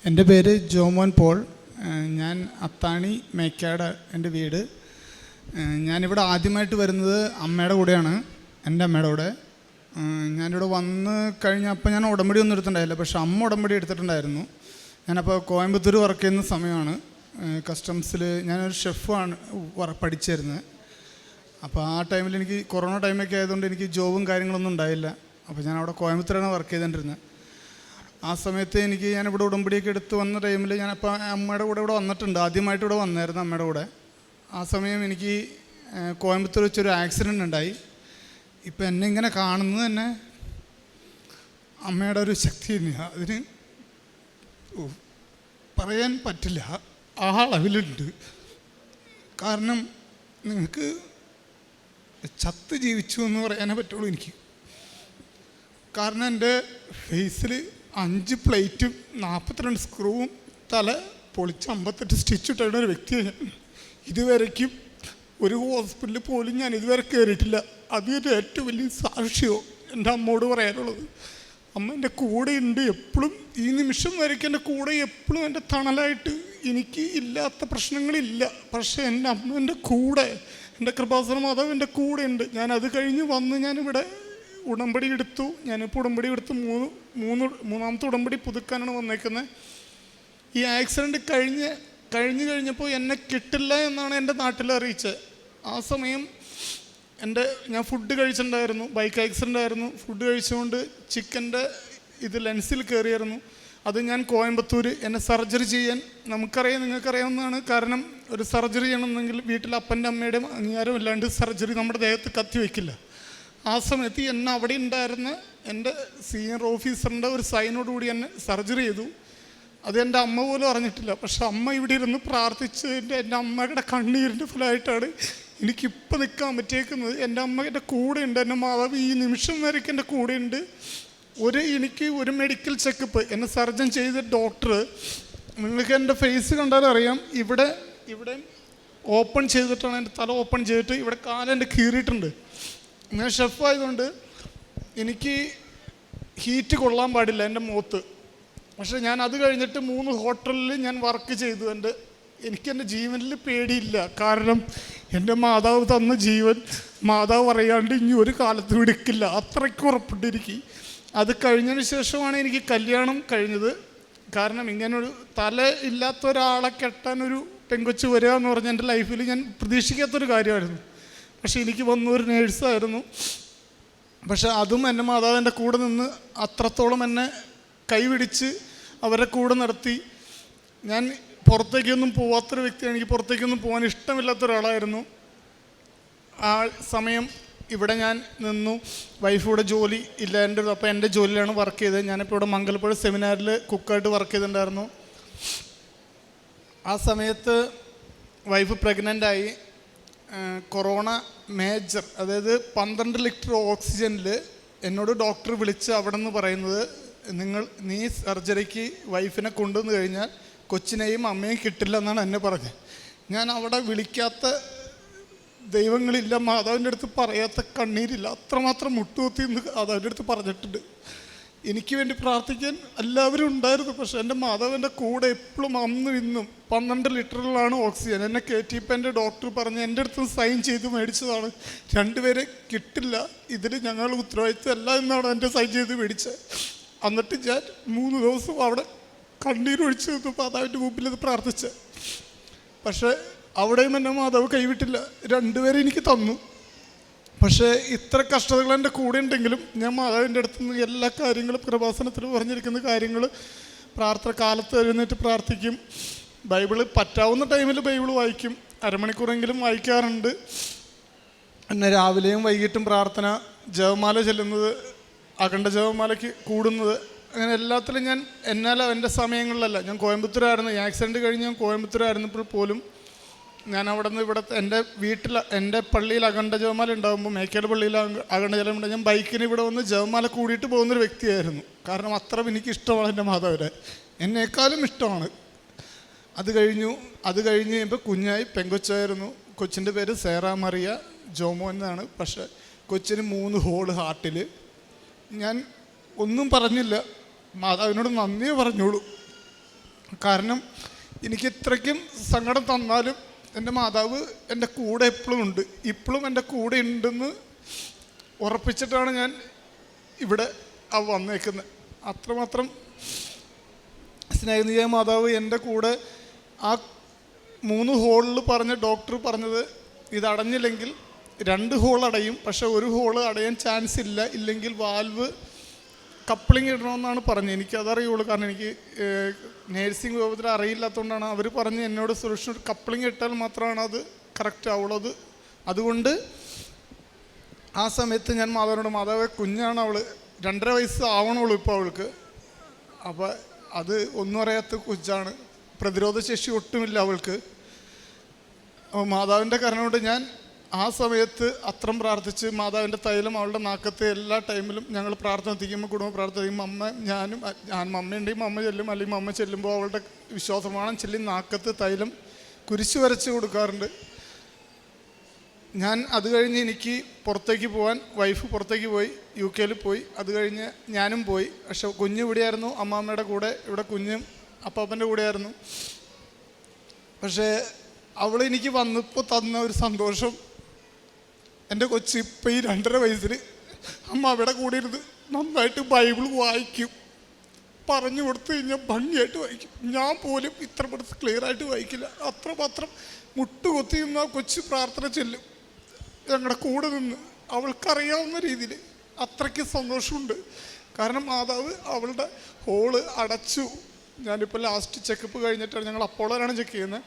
എൻ്റെ പേര് ജോമോൻ പോൾ. ഞാൻ അത്താണി മേക്കാട് എൻ്റെ വീട്. ഞാനിവിടെ ആദ്യമായിട്ട് വരുന്നത് അമ്മയുടെ കൂടെയാണ്, എൻ്റെ അമ്മയുടെ കൂടെ. ഞാനിവിടെ വന്ന് കഴിഞ്ഞപ്പോൾ ഞാൻ ഉടമ്പടി ഒന്നും എടുത്തിട്ടുണ്ടായില്ല, പക്ഷെ അമ്മ ഉടമ്പടി എടുത്തിട്ടുണ്ടായിരുന്നു. ഞാനപ്പോൾ കോയമ്പത്തൂർ വർക്ക് ചെയ്യുന്ന സമയമാണ്. കസ്റ്റംസിൽ ഞാനൊരു ഷെഫാണ് പഠിച്ചിരുന്നത്. അപ്പോൾ ആ ടൈമിൽ എനിക്ക് കൊറോണ ടൈമൊക്കെ ആയതുകൊണ്ട് എനിക്ക് ജോബും കാര്യങ്ങളൊന്നും ഉണ്ടായില്ല. അപ്പോൾ ഞാൻ അവിടെ കോയമ്പത്തൂരാണ് വർക്ക് ചെയ്തുകൊണ്ടിരുന്നത്. ആ സമയത്ത് ഞാനിവിടെ ഉടമ്പടിയൊക്കെ എടുത്ത് വന്ന ടൈമിൽ ഞാനപ്പോൾ അമ്മയുടെ കൂടെ ഇവിടെ വന്നിട്ടുണ്ട്, ആദ്യമായിട്ട് ഇവിടെ വന്നായിരുന്നു അമ്മയുടെ കൂടെ. ആ സമയം എനിക്ക് കോയമ്പത്തൂർ വെച്ചൊരു ആക്സിഡൻ്റ് ഉണ്ടായി. ഇപ്പം എന്നെ ഇങ്ങനെ കാണുന്നത് തന്നെ അമ്മയുടെ ഒരു ശക്തി തന്നെയാണ്. അതിന് പറയാൻ പറ്റില്ല, ആ അളവിലുണ്ട്. കാരണം നിങ്ങൾക്ക് ചത്ത് ജീവിച്ചു എന്ന് പറയാനേ പറ്റുള്ളൂ എനിക്ക്. കാരണം എൻ്റെ ഫേസിൽ 5 പ്ലേറ്റും 42 സ്ക്രൂവും തല പൊളിച്ച് 58 സ്റ്റിച്ച് ഇട്ടുള്ള ഒരു വ്യക്തിയാണ് ഞാൻ. ഇതുവരയ്ക്കും ഒരു ഹോസ്പിറ്റലിൽ പോലും ഞാൻ ഇതുവരെ കയറിയിട്ടില്ല. അതൊരു ഏറ്റവും വലിയ സാക്ഷ്യമോ എൻ്റെ അമ്മയോട് പറയാനുള്ളത്. അമ്മ എൻ്റെ കൂടെ ഉണ്ട് എപ്പോഴും. ഈ നിമിഷം വരയ്ക്ക് എൻ്റെ കൂടെ എപ്പോഴും എൻ്റെ തണലായിട്ട്. എനിക്ക് ഇല്ലാത്ത പ്രശ്നങ്ങളില്ല, പക്ഷേ എൻ്റെ അമ്മ എൻ്റെ കൂടെ, എൻ്റെ കൃപാസന മാതാവ് എൻ്റെ കൂടെ ഉണ്ട്. ഞാൻ അത് കഴിഞ്ഞ് വന്ന് ഞാനിവിടെ ഉടമ്പടി എടുത്തു. ഞാനിപ്പോൾ ഉടമ്പടി എടുത്ത് മൂന്നാമത്തെ ഉടമ്പടി പുതുക്കാനാണ് വന്നേക്കുന്നത്. ഈ ആക്സിഡൻറ്റ് കഴിഞ്ഞപ്പോൾ എന്നെ കിട്ടില്ല എന്നാണ് എൻ്റെ നാട്ടിൽ അറിയിച്ചത്. ആ സമയം ഞാൻ ഫുഡ് കഴിച്ചിട്ടുണ്ടായിരുന്നു, ബൈക്ക് ആക്സിഡൻ്റ് ആയിരുന്നു. ഫുഡ് കഴിച്ചുകൊണ്ട് ചിക്കൻ്റെ ലെൻസിൽ കയറിയായിരുന്നു. അത് ഞാൻ കോയമ്പത്തൂർ എന്നെ സർജറി ചെയ്യാൻ, നിങ്ങൾക്കറിയാവുന്നതാണ്. കാരണം ഒരു സർജറി ചെയ്യണമെന്നെങ്കിൽ വീട്ടിൽ അപ്പൻ്റെ അമ്മയുടെയും അംഗീകാരം ഇല്ലാണ്ട് സർജറി നമ്മുടെ ദേഹത്ത് കത്തി വയ്ക്കില്ല. ആ സമയത്ത് എന്നെ അവിടെ ഉണ്ടായിരുന്ന എൻ്റെ സീനിയർ ഓഫീസറിൻ്റെ ഒരു സൈനോടുകൂടി എന്നെ സർജറി ചെയ്തു. അത് എൻ്റെ അമ്മ പോലും അറിഞ്ഞിട്ടില്ല. പക്ഷെ അമ്മ ഇവിടെ ഇരുന്ന് പ്രാർത്ഥിച്ചതിൻ്റെ എൻ്റെ അമ്മയുടെ കണ്ണീരിൻ്റെ ഫലമായിട്ടാണ് എനിക്കിപ്പോൾ നിൽക്കാൻ പറ്റിയേക്കുന്നത്. എൻ്റെ അമ്മ എൻ്റെ കൂടെയുണ്ട്, എൻ്റെ മാതാവ് ഈ നിമിഷം വരയ്ക്ക് എൻ്റെ കൂടെയുണ്ട്. എനിക്ക് ഒരു മെഡിക്കൽ ചെക്കപ്പ് എന്നെ സർജൻ ചെയ്ത ഡോക്ടർ, നിങ്ങൾക്ക് എൻ്റെ ഫേസ് കണ്ടാൽ അറിയാം, ഇവിടെ ഓപ്പൺ ചെയ്തിട്ടാണ്, എൻ്റെ തല ഓപ്പൺ ചെയ്തിട്ട് ഇവിടെ കാലെൻ്റെ കീറിയിട്ടുണ്ട്. ഞാൻ ഷെഫായതുകൊണ്ട് എനിക്ക് ഹീറ്റ് കൊള്ളാൻ പാടില്ല എൻ്റെ മുഖത്ത്. പക്ഷേ ഞാൻ അത് കഴിഞ്ഞിട്ട് 3 ഹോട്ടലിൽ ഞാൻ വർക്ക് ചെയ്തു. എനിക്കെൻ്റെ ജീവനിൽ പേടിയില്ല. കാരണം എൻ്റെ മാതാവ് തന്ന ജീവൻ മാതാവ് അറിയാണ്ട് ഇനി ഒരു കാലത്തും എടുക്കില്ല, അത്രയ്ക്ക് ഉറപ്പിട്ടിരിക്കും. അത് കഴിഞ്ഞതിന് ശേഷമാണ് എനിക്ക് കല്യാണം കഴിഞ്ഞത്. കാരണം ഇങ്ങനൊരു തല ഇല്ലാത്ത ഒരാളെ കെട്ടാനൊരു പെങ്കൊച്ച് വരിക എന്ന് പറഞ്ഞാൽ എൻ്റെ ലൈഫിൽ ഞാൻ പ്രതീക്ഷിക്കാത്തൊരു കാര്യമായിരുന്നു. പക്ഷെ എനിക്ക് വന്നൊരു നേഴ്സായിരുന്നു. പക്ഷെ അതും എൻ്റെ മാതാവിൻ്റെ കൂടെ നിന്ന് അത്രത്തോളം എന്നെ കൈപിടിച്ച് അവരെ കൂടെ നടത്തി. ഞാൻ പുറത്തേക്കൊന്നും പോവാത്തൊരു വ്യക്തിയാണ്, എനിക്ക് പുറത്തേക്കൊന്നും പോകാൻ ഇഷ്ടമില്ലാത്ത ഒരാളായിരുന്നു. ആ സമയം ഇവിടെ ഞാൻ നിന്നു. വൈഫ് ഇവിടെ ജോലി ഇല്ല എൻ്റെ, അപ്പോൾ എൻ്റെ ജോലിയിലാണ് വർക്ക് ചെയ്തത്. ഞാനിപ്പോൾ ഇവിടെ മംഗലപ്പുഴ സെമിനാറിൽ കുക്കായിട്ട് വർക്ക് ചെയ്തിട്ടുണ്ടായിരുന്നു. ആ സമയത്ത് വൈഫ് പ്രഗ്നൻ്റായി. കൊറോണ മേജർ, അതായത് 12 ലിറ്റർ ഓക്സിജനിൽ എന്നോട് ഡോക്ടർ വിളിച്ച് അവിടെ നിന്ന് പറയുന്നത്, നീ സർജറിക്ക് വൈഫിനെ കൊണ്ടുവന്ന് കഴിഞ്ഞാൽ കൊച്ചിനെയും അമ്മയും കിട്ടില്ല എന്നാണ് എന്നെ പറഞ്ഞത്. ഞാൻ അവിടെ വിളിക്കാത്ത ദൈവങ്ങളില്ല, മാതാവിൻ്റെ അടുത്ത് പറയാത്ത കണ്ണീരില്ല, അത്രമാത്രം മുട്ടുകുത്തി എന്ന് മാതാവിൻ്റെ അടുത്ത് പറഞ്ഞിട്ടുണ്ട്. എനിക്ക് വേണ്ടി പ്രാർത്ഥിക്കാൻ എല്ലാവരും ഉണ്ടായിരുന്നു. പക്ഷേ എൻ്റെ മാതാവിൻ്റെ കൂടെ എപ്പോഴും അന്നും ഇന്നും 12 ലിറ്ററിലാണ് ഓക്സിജൻ എന്നെ കയറ്റിയപ്പോൾ എൻ്റെ ഡോക്ടർ പറഞ്ഞ് എൻ്റെ അടുത്ത് സൈൻ ചെയ്ത് മേടിച്ചതാണ്. 2 പേരെ കിട്ടില്ല, ഇതിൽ ഞങ്ങളുടെ ഉത്തരവാദിത്വം അല്ല എന്നാണ് എൻ്റെ സൈൻ ചെയ്ത് മേടിച്ചത്. എന്നിട്ട് ഞാൻ 3 ദിവസം അവിടെ കണ്ണീരൊഴിച്ച് നിന്നു മാതാവിൻ്റെ മുമ്പിൽ അത് പ്രാർത്ഥിച്ച്. പക്ഷേ അവിടെയും എൻ്റെ മാതാവ് കൈവിട്ടില്ല, 2 പേരെ എനിക്ക് തന്നു. പക്ഷേ ഇത്ര കഷ്ടതകൾ എൻ്റെ കൂടെ ഉണ്ടെങ്കിലും ഞാൻ മാതാവിൻ്റെ അടുത്ത് നിന്ന് എല്ലാ കാര്യങ്ങളും കൃപാസനത്തിൽ പറഞ്ഞിരിക്കുന്ന കാര്യങ്ങൾ കാലത്ത് എഴുന്നേറ്റ് പ്രാർത്ഥിക്കും. ബൈബിള് പറ്റാവുന്ന ടൈമിൽ ബൈബിൾ വായിക്കും, അരമണിക്കൂറെങ്കിലും വായിക്കാറുണ്ട്. പിന്നെ രാവിലെയും വൈകിട്ടും പ്രാർത്ഥന, ജപമാല ചെല്ലുന്നത്, അഖണ്ഡ ജപമാലയ്ക്ക് കൂടുന്നത്, അങ്ങനെ എല്ലാത്തിലും ഞാൻ എൻ്റെ സമയങ്ങളിലല്ല. ഞാൻ കോയമ്പത്തൂരായിരുന്നു, ഈ ആക്സിഡൻറ്റ് കഴിഞ്ഞ് ഞാൻ കോയമ്പത്തൂരായിരുന്നപ്പോൾ പോലും ഞാൻ അവിടെ നിന്ന് എൻ്റെ പള്ളിയിൽ അഖണ്ഡ ജപമാല ഉണ്ടാകുമ്പോൾ, മേക്കേട് പള്ളിയിൽ അഖണ്ഡ ജപമാല ഉണ്ട്, ഞാൻ ബൈക്കിന് ഇവിടെ വന്ന് ജപമാല കൂടിയിട്ട് പോകുന്നൊരു വ്യക്തിയായിരുന്നു. കാരണം അത്ര എനിക്ക് ഇഷ്ടമാണ് എൻ്റെ മാതാവിനെ, എന്നേക്കാളും ഇഷ്ടമാണ്. അത് കഴിഞ്ഞ് ഇപ്പോൾ കുഞ്ഞായി പെങ്കൊച്ചായിരുന്നു. കൊച്ചിൻ്റെ പേര് സേറ മറിയ ജോമോ എന്നാണ്. പക്ഷേ കൊച്ചിന് 3 ഹോള് ഹാർട്ടിൽ. ഞാൻ ഒന്നും പറഞ്ഞില്ല, മാതാവിനോട് നന്ദിയേ പറഞ്ഞോളൂ. കാരണം എനിക്ക് ഇത്രയ്ക്കും സങ്കടം തന്നാലും എൻ്റെ മാതാവ് എൻ്റെ കൂടെ എപ്പോഴും ഉണ്ട്, ഇപ്പോഴും എൻ്റെ കൂടെ ഉണ്ടെന്ന് ഉറപ്പിച്ചിട്ടാണ് ഞാൻ ഇവിടെ വന്നേക്കുന്നത്. അത്രമാത്രം സ്നേഹനിധിയായ മാതാവ് എൻ്റെ കൂടെ. ആ 3 ഹോളിൽ പറഞ്ഞ ഡോക്ടർ പറഞ്ഞത് ഇത് അടഞ്ഞില്ലെങ്കിൽ 2 ഹോൾ അടയും, പക്ഷെ 1 ഹോൾ അടയാൻ ചാൻസ് ഇല്ല, ഇല്ലെങ്കിൽ വാൽവ് കപ്ലിങ് ഇടണമെന്നാണ് പറഞ്ഞത്. എനിക്കതറിയുള്ളൂ, കാരണം എനിക്ക് നേഴ്സിംഗ് വിഭാഗത്തിൽ അറിയില്ലാത്തതുകൊണ്ടാണ്. അവർ പറഞ്ഞ് എന്നോട് സുരക്ഷ കപ്ലിങ് ഇട്ടാൽ മാത്രമാണ് അത് കറക്റ്റ് ആവുള്ളത്. അതുകൊണ്ട് ആ സമയത്ത് ഞാൻ മാതാവിനോട്, മാതാവ് കുഞ്ഞാണ്, അവൾ 2.5 വയസ്സ് ആവണുള്ളൂ ഇപ്പോൾ അവൾക്ക്. അപ്പോൾ അത് ഒന്നും അറിയാത്ത കൊച്ചാണ്, പ്രതിരോധ ശേഷി ഒട്ടുമില്ല അവൾക്ക്. മാതാവിൻ്റെ കാരണം കൊണ്ട് ഞാൻ ആ സമയത്ത് അത്രം പ്രാർത്ഥിച്ച് മാതാവിൻ്റെ തൈലം അവളുടെ നാക്കത്തെ എല്ലാ ടൈമിലും ഞങ്ങൾ പ്രാർത്ഥിക്കുമ്പോൾ, കുടുംബ പ്രാർത്ഥിക്കുമ്പോൾ ഞാനും അമ്മയുണ്ടെങ്കിൽ അമ്മ ചെല്ലും, അല്ലെങ്കിൽ അമ്മ ചെല്ലുമ്പോൾ അവളുടെ വിശ്വാസമാണ് ചൊല്ലി നാക്കത്ത് തൈലം കുരിശ് വരച്ച് കൊടുക്കാറുണ്ട്. ഞാൻ അത് കഴിഞ്ഞ് എനിക്ക് പുറത്തേക്ക് പോകാൻ, വൈഫ് പുറത്തേക്ക് പോയി, UK പോയി. അത് കഴിഞ്ഞ് ഞാനും പോയി. പക്ഷെ കുഞ്ഞ് ഇവിടെയായിരുന്നു, അമ്മാമ്മയുടെ കൂടെ. ഇവിടെ കുഞ്ഞും അപ്പാപ്പൻ്റെ കൂടെയായിരുന്നു. പക്ഷേ അവൾ എനിക്ക് വന്നപ്പോൾ തന്ന ഒരു സന്തോഷം, എൻ്റെ കൊച്ച് ഇപ്പം ഈ 2.5 വയസ്സിൽ അമ്മ അവിടെ കൂടെ ഇരുന്ന് നന്നായിട്ട് ബൈബിൾ വായിക്കും. പറഞ്ഞു കൊടുത്തു കഴിഞ്ഞാൽ ഭംഗിയായിട്ട് വായിക്കും. ഞാൻ പോലും ഇത്ര പെടുത്ത് ക്ലിയറായിട്ട് വായിക്കില്ല. അത്രമാത്രം മുട്ടുകൊത്തി നിന്ന് ആ കൊച്ച് പ്രാർത്ഥന ചെല്ലും ഞങ്ങളുടെ കൂടെ നിന്ന്, അവൾക്കറിയാവുന്ന രീതിയിൽ. അത്രയ്ക്ക് സന്തോഷമുണ്ട്. കാരണം മാതാവ് അവളുടെ ഹോള് അടച്ചു. ഞാനിപ്പോൾ ലാസ്റ്റ് ചെക്കപ്പ് കഴിഞ്ഞിട്ടാണ്, ഞങ്ങൾ അപ്പോളോയിലാണ് ചെക്ക് ചെയ്യുന്നത്.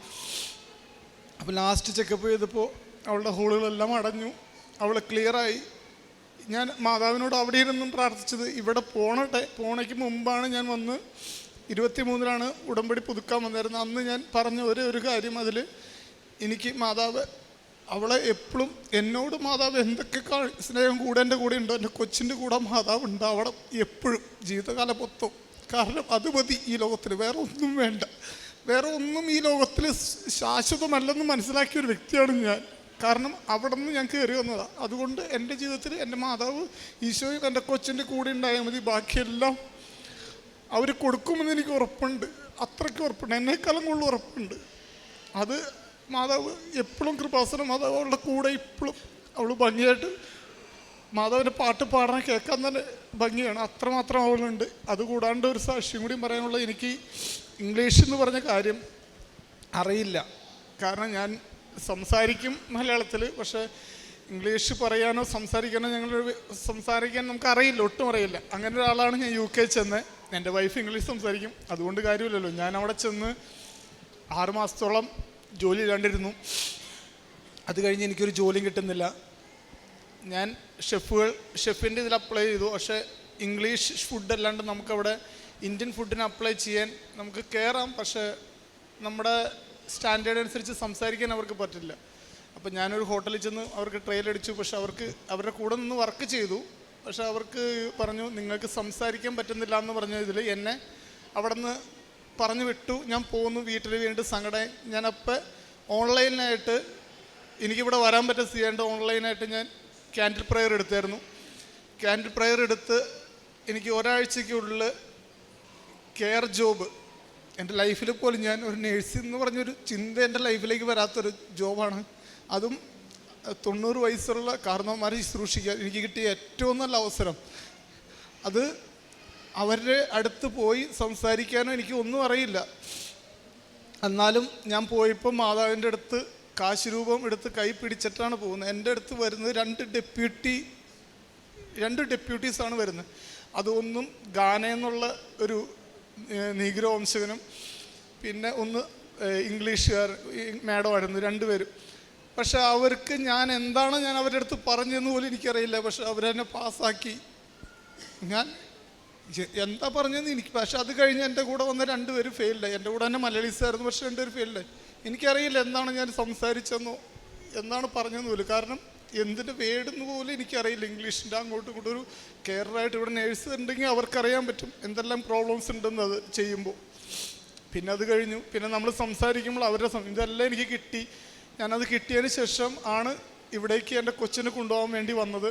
അപ്പോൾ ലാസ്റ്റ് ചെക്കപ്പ് ചെയ്തപ്പോൾ അവളുടെ ഹോളുകളെല്ലാം അടഞ്ഞു, അവൾ ക്ലിയറായി. ഞാൻ മാതാവിനോട് അവിടെ ഇരുന്നും പ്രാർത്ഥിച്ചത്. ഇവിടെ പോണയ്ക്ക് മുമ്പാണ് ഞാൻ വന്ന് 23-ലാണ് ഉടമ്പടി പുതുക്കാൻ വന്നിരുന്നത്. അന്ന് ഞാൻ പറഞ്ഞ ഒരു കാര്യം, അതിൽ എനിക്ക് മാതാവ് അവളെ എപ്പോഴും എന്നോട് മാതാവ് എന്തൊക്കെ സ്നേഹം കൂടെ എൻ്റെ കൂടെ ഉണ്ടോ, എൻ്റെ കൊച്ചിൻ്റെ കൂടെ മാതാവ് ഉണ്ടാവണം എപ്പോഴും, ജീവിതകാലം മൊത്തം. കാരണം അത് മതി ഈ ലോകത്തിൽ, വേറെ ഒന്നും വേണ്ട. വേറെ ഒന്നും ഈ ലോകത്തിൽ ശാശ്വതമല്ലെന്ന് മനസ്സിലാക്കിയ ഒരു വ്യക്തിയാണ് ഞാൻ. കാരണം അവിടെ നിന്ന് ഞാൻ കയറി വന്നതാണ്. അതുകൊണ്ട് എൻ്റെ ജീവിതത്തിൽ എൻ്റെ മാതാവ് ഈശോയും എൻ്റെ കൊച്ചിൻ്റെ കൂടെ ഉണ്ടായാൽ മതി, ബാക്കിയെല്ലാം അവർ കൊടുക്കുമെന്ന് എനിക്ക് ഉറപ്പുണ്ട്. അത്രയ്ക്ക് ഉറപ്പുണ്ട്, എന്നെക്കാളും കൂടുതൽ ഉറപ്പുണ്ട്. അത് മാതാവ് എപ്പോഴും കൃപാസന മാതാവ് അവളുടെ കൂടെ ഇപ്പോഴും. അവൾ ഭംഗിയായിട്ട് മാതാവിൻ്റെ പാട്ട് പാടാൻ കേൾക്കാൻ തന്നെ ഭംഗിയാണ്, അത്രമാത്രം അവളുണ്ട്. അതുകൂടാണ്ട് ഒരു സാക്ഷ്യം കൂടി പറയാനുള്ളത്, എനിക്ക് ഇംഗ്ലീഷ് എന്ന് പറഞ്ഞ കാര്യം അറിയില്ല. കാരണം ഞാൻ സംസാരിക്കും മലയാളത്തിൽ, പക്ഷേ ഇംഗ്ലീഷ് പറയാനോ സംസാരിക്കാനോ സംസാരിക്കാൻ നമുക്കറിയില്ല, ഒട്ടും അറിയില്ല. അങ്ങനെ ഒരാളാണ് ഞാൻ UK ചെന്ന്. എൻ്റെ വൈഫ് ഇംഗ്ലീഷ് സംസാരിക്കും, അതുകൊണ്ട് കാര്യമില്ലല്ലോ. ഞാൻ അവിടെ ചെന്ന് 6 മാസത്തോളം ജോലി ഇല്ലാണ്ടിരുന്നു. അത് കഴിഞ്ഞ് എനിക്കൊരു ജോലിയും കിട്ടുന്നില്ല. ഞാൻ ഷെഫിൻ്റെ ഇതിൽ അപ്ലൈ ചെയ്തു. പക്ഷേ ഇംഗ്ലീഷ് ഫുഡ് അല്ലാണ്ട് നമുക്കവിടെ ഇന്ത്യൻ ഫുഡിന് അപ്ലൈ ചെയ്യാൻ നമുക്ക് കയറാം, പക്ഷേ നമ്മുടെ സ്റ്റാൻഡേർഡ് അനുസരിച്ച് സംസാരിക്കാൻ അവർക്ക് പറ്റില്ല. അപ്പോൾ ഞാനൊരു ഹോട്ടലിൽ ചെന്ന് അവർക്ക് ട്രയൽ അടിച്ചു. പക്ഷെ അവരുടെ കൂടെ നിന്ന് വർക്ക് ചെയ്തു. പക്ഷെ അവർക്ക് പറഞ്ഞു നിങ്ങൾക്ക് സംസാരിക്കാൻ പറ്റുന്നില്ല എന്ന് പറഞ്ഞ ഇതിൽ എന്നെ അവിടെ നിന്ന് പറഞ്ഞു വിട്ടു. ഞാൻ പോന്നു, വീട്ടിൽ വീണ്ടും സങ്കടം. ഞാനപ്പോൾ ഓൺലൈനായിട്ട് എനിക്കിവിടെ വരാൻ പറ്റുക ചെയ്യാണ്ട് ഓൺലൈനായിട്ട് ഞാൻ ക്യാൻഡിൽ പ്രയർ എടുത്തായിരുന്നു. ക്യാൻഡിൽ പ്രയർ എടുത്ത് എനിക്ക് ഒരാഴ്ചയ്ക്കുള്ളിൽ കെയർ ജോബ്, എൻ്റെ ലൈഫിൽ പോലും ഞാൻ ഒരു നേഴ്സ് എന്ന് പറഞ്ഞൊരു ചിന്ത എൻ്റെ ലൈഫിലേക്ക് വരാത്തൊരു ജോബാണ്. അതും 90 വയസ്സുള്ള കാരണവന്മാരെ ശുശ്രൂഷിക്കാൻ എനിക്ക് കിട്ടിയ ഏറ്റവും നല്ല അവസരം. അത് അവരുടെ അടുത്ത് പോയി സംസാരിക്കാനോ എനിക്ക് ഒന്നും അറിയില്ല. എന്നാലും ഞാൻ പോയപ്പോൾ മാതാവിൻ്റെ അടുത്ത് കാശ് രൂപം എടുത്ത് കൈ പിടിച്ചിട്ടാണ് പോകുന്നത്. എൻ്റെ അടുത്ത് വരുന്നത് 2 ഡെപ്യൂട്ടീസാണ് വരുന്നത്. അതൊന്നും ഗാന എന്നുള്ള ഒരു നീഗ്രോ വംശകനും പിന്നെ ഒന്ന് ഇംഗ്ലീഷുകാർ മാഡമായിരുന്നു, 2 പേരും. പക്ഷെ അവർക്ക് ഞാൻ അവരുടെ അടുത്ത് പറഞ്ഞതെന്ന് പോലും എനിക്കറിയില്ല. പക്ഷെ അവരെന്നെ പാസ്സാക്കി. ഞാൻ എന്താ പറഞ്ഞതെന്ന് എനിക്ക്, പക്ഷെ അത് കഴിഞ്ഞ് എൻ്റെ കൂടെ വന്ന 2 പേര് ഫെയിൽഡായി. എൻ്റെ കൂടെ തന്നെ മലയാളീസായിരുന്നു, പക്ഷെ 2 പേര് ഫെയിൽഡായി. എനിക്കറിയില്ല എന്താണ് ഞാൻ സംസാരിച്ചെന്നോ എന്താണ് പറഞ്ഞതെന്ന് പോലും. കാരണം എന്തിൻ്റെ വേടെന്ന് പോലും എനിക്കറിയില്ല. ഇംഗ്ലീഷിൻ്റെ അങ്ങോട്ടും ഇങ്ങോട്ടും ഒരു കെയറായിട്ട് ഇവിടെ നേഴ്സ് ഉണ്ടെങ്കിൽ അവർക്കറിയാൻ പറ്റും എന്തെല്ലാം പ്രോബ്ലംസ് ഉണ്ടെന്ന് അത് ചെയ്യുമ്പോൾ. പിന്നെ അത് കഴിഞ്ഞു. പിന്നെ നമ്മൾ സംസാരിക്കുമ്പോൾ അവരുടെ ഇതെല്ലാം എനിക്ക് കിട്ടി. ഞാനത് കിട്ടിയതിന് ശേഷം ആണ് ഇവിടേക്ക് എൻ്റെ കൊച്ചിനെ കൊണ്ടുപോകാൻ വേണ്ടി വന്നത്.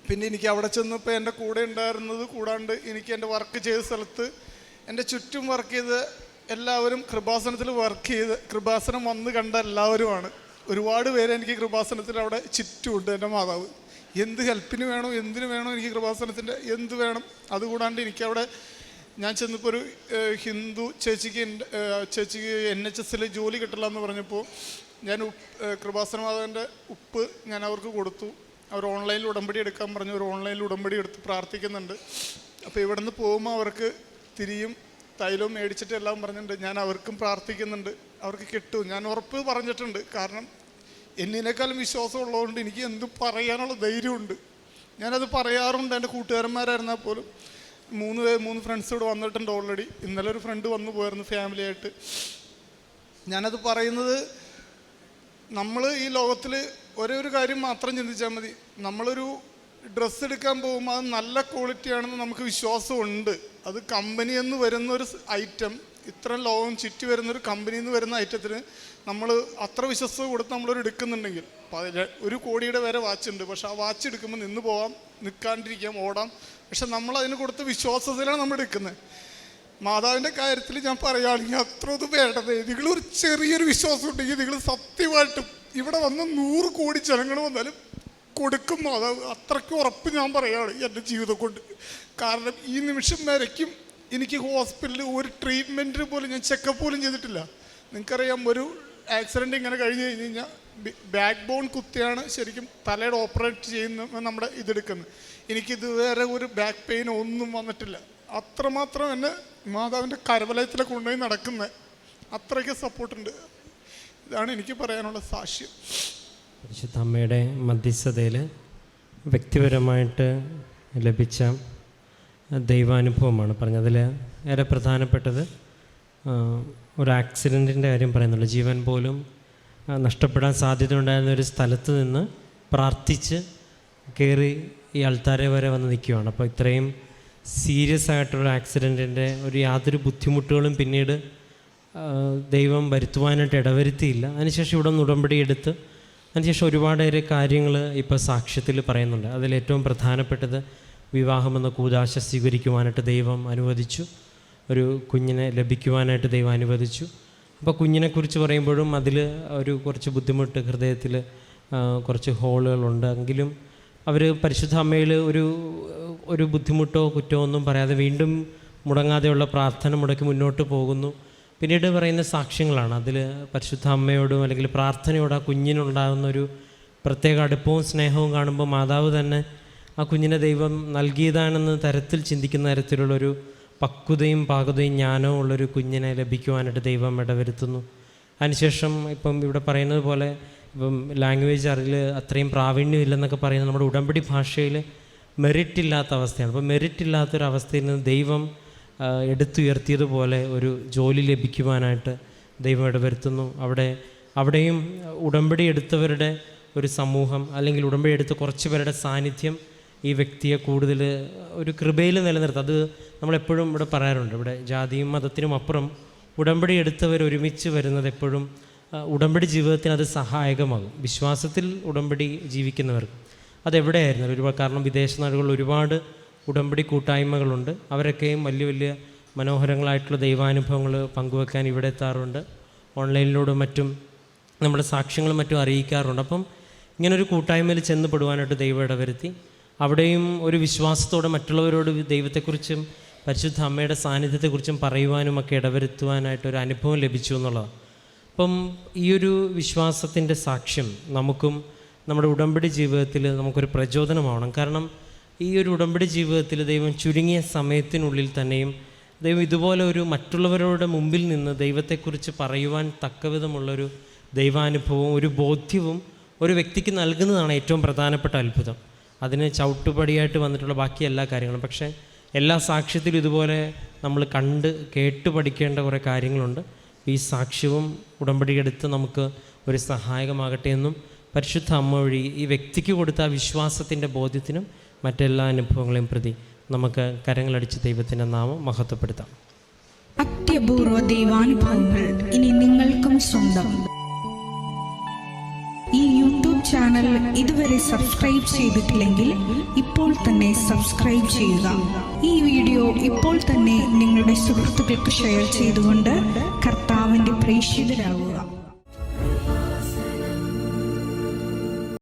പിന്നെ എനിക്ക് അവിടെ ചെന്നപ്പോൾ എൻ്റെ കൂടെ ഉണ്ടായിരുന്നത് കൂടാണ്ട് എനിക്ക് എൻ്റെ വർക്ക് ചെയ്ത സ്ഥലത്ത് എൻ്റെ ചുറ്റും വർക്ക് ചെയ്ത എല്ലാവരും കൃപാസനത്തിൽ വർക്ക് ചെയ്ത് കൃപാസനം വന്ന് കണ്ട എല്ലാവരുമാണ്. ഒരുപാട് പേര് എനിക്ക് കൃപാസനത്തിൽ അവിടെ ചുറ്റുമുണ്ട്. എൻ്റെ മാതാവ് എന്ത് ഹെൽപ്പിന് വേണോ എന്തിനു വേണോ എനിക്ക് കൃപാസനത്തിൻ്റെ എന്ത് വേണം. അതുകൂടാണ്ട് എനിക്കവിടെ ഞാൻ ചെന്നപ്പോൾ ഒരു ഹിന്ദു ചേച്ചിക്ക് NHS ജോലി കിട്ടില്ല എന്ന് പറഞ്ഞപ്പോൾ ഞാൻ കൃപാസന മാതാവിൻ്റെ ഉപ്പ് ഞാൻ അവർക്ക് കൊടുത്തു. അവർ ഓൺലൈനിൽ ഉടമ്പടി എടുക്കാൻ പറഞ്ഞു. ഒരു ഓൺലൈനിൽ ഉടമ്പടി എടുത്ത് പ്രാർത്ഥിക്കുന്നുണ്ട്. അപ്പോൾ ഇവിടെ നിന്ന് പോകുമ്പോൾ അവർക്ക് തിരിയും തൈലവും മേടിച്ചിട്ട് എല്ലാം പറഞ്ഞിട്ടുണ്ട്. ഞാൻ അവർക്കും പ്രാർത്ഥിക്കുന്നുണ്ട്, അവർക്ക് കിട്ടും, ഞാൻ ഉറപ്പ് പറഞ്ഞിട്ടുണ്ട്. കാരണം എന്നതിനേക്കാളും വിശ്വാസം ഉള്ളതുകൊണ്ട് എനിക്ക് എന്തും പറയാനുള്ള ധൈര്യമുണ്ട്. ഞാനത് പറയാറുണ്ട്. എൻ്റെ കൂട്ടുകാരന്മാരായിരുന്നാൽ പോലും 3 ഫ്രണ്ട്സ് ഇവിടെ വന്നിട്ടുണ്ട് ഓൾറെഡി. ഇന്നലെ ഒരു ഫ്രണ്ട് വന്നു പോയിരുന്നു ഫാമിലിയായിട്ട്. ഞാനത് പറയുന്നത്, നമ്മൾ ഈ ലോകത്തിൽ ഒരേ ഒരു കാര്യം മാത്രം ചിന്തിച്ചാൽ മതി. നമ്മളൊരു ഡ്രസ്സ് എടുക്കാൻ പോകുമ്പോൾ അത് നല്ല ക്വാളിറ്റി ആണെന്ന് നമുക്ക് വിശ്വാസമുണ്ട്. അത് കമ്പനിയിൽ നിന്ന് വരുന്നൊരു ഐറ്റം, ഇത്രയും ലോകം ചുറ്റി വരുന്നൊരു കമ്പനിയിൽ നിന്ന് വരുന്ന ഐറ്റത്തിന് നമ്മൾ അത്ര വിശ്വസ്ത കൊടുത്ത് നമ്മളൊരു എടുക്കുന്നുണ്ടെങ്കിൽ, 1 കോടിയുടെ വരെ വാച്ചുണ്ട്. പക്ഷെ ആ വാച്ച് എടുക്കുമ്പോൾ നിന്ന് പോവാം, നിൽക്കാണ്ടിരിക്കാം, ഓടാം. പക്ഷെ നമ്മളതിന് കൊടുത്ത വിശ്വാസത്തിലാണ് നമ്മൾ എടുക്കുന്നത്. മാതാവിൻ്റെ കാര്യത്തിൽ ഞാൻ പറയുകയാണെങ്കിൽ അത്ര ഇത് വേണ്ടത്. നിങ്ങളൊരു ചെറിയൊരു വിശ്വാസം ഉണ്ടെങ്കിൽ നിങ്ങൾ സത്യമായിട്ടും ഇവിടെ വന്ന് 100 കോടി ജനങ്ങൾ വന്നാലും കൊടുക്കും മാതാവ്. അത്രയ്ക്ക് ഉറപ്പ് ഞാൻ പറയുകയാണ് എൻ്റെ ജീവിതം കൊണ്ട്. കാരണം ഈ നിമിഷം വരയ്ക്കും എനിക്ക് ഹോസ്പിറ്റലിൽ ഒരു ട്രീറ്റ്മെൻറ്റിന് പോലും ഞാൻ ചെക്കപ്പ് പോലും ചെയ്തിട്ടില്ല. നിങ്ങൾക്കറിയാം, ഒരു ആക്സിഡൻറ്റ് ഇങ്ങനെ കഴിഞ്ഞ് കഴിഞ്ഞാൽ ബാക്ക് ബോൺ കുത്തിയാണ് ശരിക്കും തലയുടെ ഓപ്പറേറ്റ് ചെയ്യുന്ന നമ്മുടെ ഇതെടുക്കുന്നത്. എനിക്കിതുവരെ ഒരു ബാക്ക് പെയിൻ ഒന്നും വന്നിട്ടില്ല. അത്രമാത്രം എന്നെ മാതാവിൻ്റെ കരവലയത്തിൽ കൊണ്ടുപോയി നടക്കുന്നത്. അത്രയ്ക്ക് സപ്പോർട്ടുണ്ട്. ഇതാണ് എനിക്ക് പറയാനുള്ള സാക്ഷ്യം. പരിശുദ്ധ അമ്മയുടെ മധ്യസ്ഥതയിൽ വ്യക്തിപരമായിട്ട് ലഭിച്ച ദൈവാനുഭവമാണ് പറഞ്ഞത്. അതിൽ ഏറെ പ്രധാനപ്പെട്ടത് ഒരു ആക്സിഡൻറ്റിൻ്റെ കാര്യം പറയുന്നുള്ളൂ. ജീവൻ പോലും നഷ്ടപ്പെടാൻ സാധ്യത ഉണ്ടായിരുന്ന ഒരു സ്ഥലത്ത് നിന്ന് പ്രാർത്ഥിച്ച് കയറി ഈ അൾത്താര വരെ വന്ന് നിൽക്കുകയാണ്. അപ്പോൾ ഇത്രയും സീരിയസ് ആയിട്ടുള്ള ആക്സിഡൻറ്റിൻ്റെ യാതൊരു ബുദ്ധിമുട്ടുകളും പിന്നീട് ദൈവം വരുത്തുവാനായിട്ട് ഇടവരുത്തിയില്ല. അതിനുശേഷം ഇവിടെ നിന്ന് ഉടമ്പടി എടുത്ത് അതിനുശേഷം ഒരുപാടേറെ കാര്യങ്ങൾ ഇപ്പോൾ സാക്ഷ്യത്തിൽ പറയുന്നുണ്ട്. അതിലേറ്റവും പ്രധാനപ്പെട്ടത് വിവാഹമെന്ന കൂദാശ സ്വീകരിക്കുവാനായിട്ട് ദൈവം അനുവദിച്ചു. ഒരു കുഞ്ഞിനെ ലഭിക്കുവാനായിട്ട് ദൈവം അനുവദിച്ചു. അപ്പോൾ കുഞ്ഞിനെക്കുറിച്ച് പറയുമ്പോഴും അതിൽ കുറച്ച് ബുദ്ധിമുട്ട്, ഹൃദയത്തിൽ കുറച്ച് ഹോളുകളുണ്ട്. എങ്കിലും അവർ പരിശുദ്ധ അമ്മയിൽ ഒരു ബുദ്ധിമുട്ടോ കുറ്റമോ ഒന്നും പറയാതെ വീണ്ടും മുടങ്ങാതെയുള്ള പ്രാർത്ഥന മുടക്കി മുന്നോട്ട് പോകുന്നു. പിന്നീട് പറയുന്ന സാക്ഷ്യങ്ങളാണ്. അതിൽ പരിശുദ്ധ അമ്മയോടും അല്ലെങ്കിൽ പ്രാർത്ഥനയോട് ആ കുഞ്ഞിനുണ്ടാകുന്നൊരു പ്രത്യേക അടുപ്പവും സ്നേഹവും കാണുമ്പോൾ മാതാവ് തന്നെ ആ കുഞ്ഞിനെ ദൈവം നൽകിയതാണെന്ന് തരത്തിൽ ചിന്തിക്കുന്ന തരത്തിലുള്ളൊരു പക്വതയും പാകതയും ജ്ഞാനവും ഉള്ളൊരു കുഞ്ഞിനെ ലഭിക്കുവാനായിട്ട് ദൈവം ഇടവരുത്തുന്നു. അതിനുശേഷം ഇപ്പം ഇവിടെ പറയുന്നത് പോലെ ഇപ്പം ലാംഗ്വേജ് അറിയിൽ അത്രയും പ്രാവീണ്യം ഇല്ലെന്നൊക്കെ പറയുന്നത് നമ്മുടെ ഉടമ്പടി ഭാഷയിൽ മെറിറ്റ് ഇല്ലാത്ത അവസ്ഥയാണ്. അപ്പോൾ മെറിറ്റ് ഇല്ലാത്തൊരവസ്ഥയിൽ നിന്ന് ദൈവം എടുത്തുയർത്തിയതുപോലെ ഒരു ജോലി ലഭിക്കുവാനായിട്ട് ദൈവം ഇടവരുത്തുന്നു. അവിടെയും ഉടമ്പടി എടുത്തവരുടെ ഒരു സമൂഹം അല്ലെങ്കിൽ ഉടമ്പടി എടുത്ത കുറച്ച് പേരുടെ സാന്നിധ്യം ഈ വ്യക്തിയെ കൂടുതൽ ഒരു കൃപയിൽ നിലനിർത്തും. അത് നമ്മളെപ്പോഴും ഇവിടെ പറയാറുണ്ട്. ഇവിടെ ജാതിയും മതത്തിനും അപ്പുറം ഉടമ്പടി എടുത്തവർ ഒരുമിച്ച് വരുന്നത് എപ്പോഴും ഉടമ്പടി ജീവിതത്തിന് അത് സഹായകമാകും. വിശ്വാസത്തിൽ ഉടമ്പടി ജീവിക്കുന്നവർക്ക് അതെവിടെയായിരുന്നു ഒരുപാട്, കാരണം വിദേശ നാടുകളിൽ ഒരുപാട് ഉടമ്പടി കൂട്ടായ്മകളുണ്ട്. അവരൊക്കെയും വലിയ വലിയ മനോഹരങ്ങളായിട്ടുള്ള ദൈവാനുഭവങ്ങൾ പങ്കുവെക്കാൻ ഇവിടെ എത്താറുണ്ട്. ഓൺലൈനിലൂടെ മറ്റും നമ്മുടെ സാക്ഷ്യങ്ങളും മറ്റും അറിയിക്കാറുണ്ട്. അപ്പം ഇങ്ങനൊരു കൂട്ടായ്മയിൽ ചെന്നപ്പെടുവാനായിട്ട് ദൈവം ഇടവരുത്തി. അവിടെയും ഒരു വിശ്വാസത്തോടെ മറ്റുള്ളവരോട് ദൈവത്തെക്കുറിച്ചും പരിശുദ്ധ അമ്മയുടെ സാന്നിധ്യത്തെക്കുറിച്ചും പറയുവാനുമൊക്കെ ഇടവരുത്തുവാനായിട്ടൊരു അനുഭവം ലഭിച്ചു എന്നുള്ളതാണ്. അപ്പം ഈ ഒരു വിശ്വാസത്തിൻ്റെ സാക്ഷ്യം നമുക്കും നമ്മുടെ ഉടമ്പടി ജീവിതത്തിൽ നമുക്കൊരു പ്രചോദനമാവണം. കാരണം ഈ ഒരു ഉടമ്പടി ജീവിതത്തിൽ ദൈവം ചുരുങ്ങിയ സമയത്തിനുള്ളിൽ തന്നെയും ദൈവം ഇതുപോലെ ഒരു മറ്റുള്ളവരുടെ മുമ്പിൽ നിന്ന് ദൈവത്തെക്കുറിച്ച് പറയുവാൻ തക്കവിധമുള്ളൊരു ദൈവാനുഭവവും ഒരു ബോധ്യവും ഒരു വ്യക്തിക്ക് നൽകുന്നതാണ് ഏറ്റവും പ്രധാനപ്പെട്ട അത്ഭുതം. അതിന് ചവിട്ടുപടിയായിട്ട് വന്നിട്ടുള്ള ബാക്കി എല്ലാ കാര്യങ്ങളും. പക്ഷേ എല്ലാ സാക്ഷ്യത്തിലും ഇതുപോലെ നമ്മൾ കണ്ട് കേട്ട് പഠിക്കേണ്ട കുറേ കാര്യങ്ങളുണ്ട്. ഈ സാക്ഷ്യവും ഉടമ്പടിയെടുത്ത് നമുക്ക് ഒരു സഹായകമാകട്ടെ എന്നും പരിശുദ്ധ അമ്മ വഴി ഈ വ്യക്തിക്ക് കൊടുത്ത വിശ്വാസത്തിൻ്റെ ബോധ്യത്തിനും മറ്റെല്ലാ അനുഭവങ്ങളെയും പ്രതി നമുക്ക് കരങ്ങളടിച്ച് ദൈവത്തിൻ്റെ നാമം മഹത്വപ്പെടുത്താം. അത്യപൂർവ ദൈവാനുഭവങ്ങൾ ഇനി നിങ്ങൾക്കും സ്വന്തം. ഈ യൂട്യൂബ് ചാനൽ ഇതുവരെ സബ്സ്ക്രൈബ് ചെയ്തിട്ടില്ലെങ്കിൽ ഇപ്പോൾ തന്നെ സബ്സ്ക്രൈബ് ചെയ്യുക. ഈ വീഡിയോ ഇപ്പോൾ തന്നെ നിങ്ങളുടെ നിങ്ങളുടെ സുഹൃത്തുക്കൾക്ക് ഷെയർ ചെയ്തുകൊണ്ട് കർത്താവിൻ്റെ പ്രേക്ഷിതരാകുക.